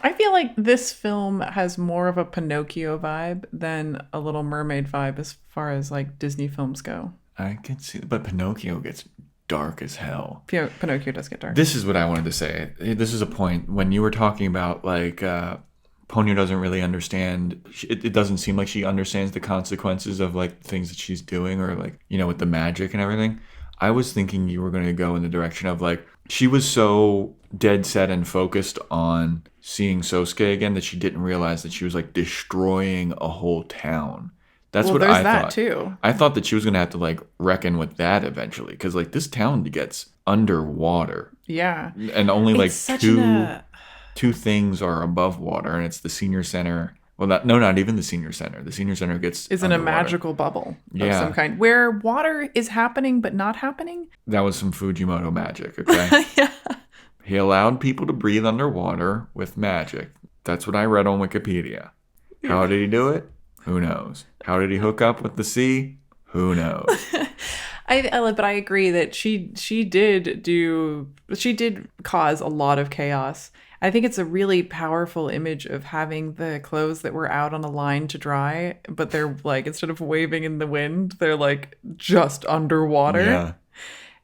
I feel like this film has more of a Pinocchio vibe than a Little Mermaid vibe as far as like Disney films go. I can see, but Pinocchio gets dark as hell. Pinocchio does get dark. This is what I wanted to say. This is a point when you were talking about like Ponyo doesn't really understand. It doesn't seem like she understands the consequences of like things that she's doing, or like with the magic and everything. I was thinking you were going to go in the direction of like she was so dead set and focused on seeing Sosuke again that she didn't realize that she was like destroying a whole town. That's Well, what there's I that thought. too. I thought that she was going to have to like reckon with that eventually, because like this town gets underwater Yeah. and only It's like such an two things are above water, and it's the senior center. Well, not even the senior center. The senior center gets is in a underwater. magical bubble of Yeah. some kind where water is happening but not happening. That was some Fujimoto magic, okay? Yeah. He allowed people to breathe underwater with magic. That's what I read on Wikipedia. How did he do it? Who knows? How did he hook up with the sea? Who knows? But I agree that she did cause a lot of chaos. I think it's a really powerful image of having the clothes that were out on a line to dry, but they're like, instead of waving in the wind, they're like just underwater. Yeah.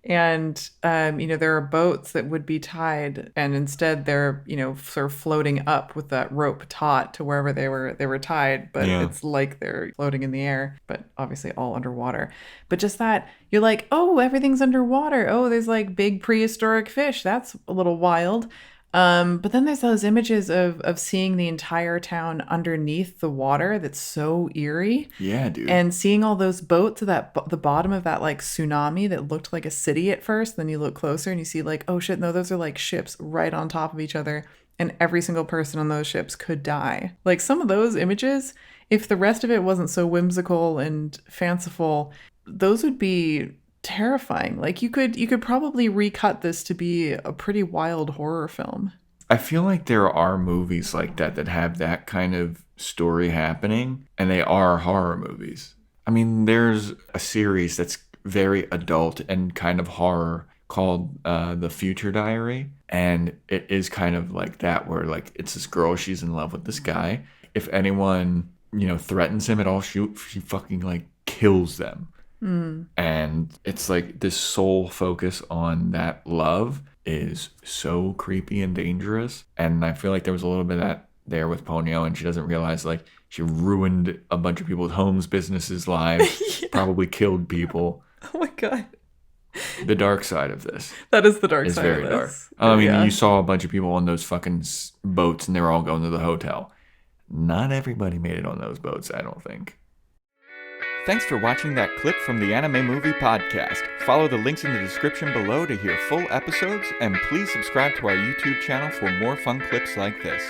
And there are boats that would be tied, and instead they're sort of floating up with that rope taut to wherever they were tied, but Yeah. it's like they're floating in the air, but obviously all underwater. But just that, you're like, oh, everything's underwater. Oh, there's like big prehistoric fish. That's a little wild. But then there's those images of seeing the entire town underneath the water that's so eerie. Yeah, dude. And seeing all those boats at the bottom of that like tsunami that looked like a city at first, then you look closer and you see like, oh shit, no, those are like ships right on top of each other, and every single person on those ships could die. Like some of those images, if the rest of it wasn't so whimsical and fanciful, those would be terrifying. Like you could probably recut this to be a pretty wild horror film. I feel like there are movies like that have that kind of story happening, and they are horror movies. I mean, there's a series that's very adult and kind of horror called The Future Diary, and it is kind of like that, where like it's this girl, she's in love with this guy. If anyone threatens him at all, she fucking like kills them. And it's like this sole focus on that love is so creepy and dangerous. And I feel like there was a little bit of that there with Ponyo, and she doesn't realize like she ruined a bunch of people's homes, businesses, lives, probably killed people. Oh my god. The dark side of this That is the dark is side very of dark. this. I mean, Yeah. you saw a bunch of people on those fucking boats, and they were all going to the hotel. Not everybody made it on those boats, I don't think. Thanks for watching that clip from the Anime Movie Podcast. Follow the links in the description below to hear full episodes, and please subscribe to our YouTube channel for more fun clips like this.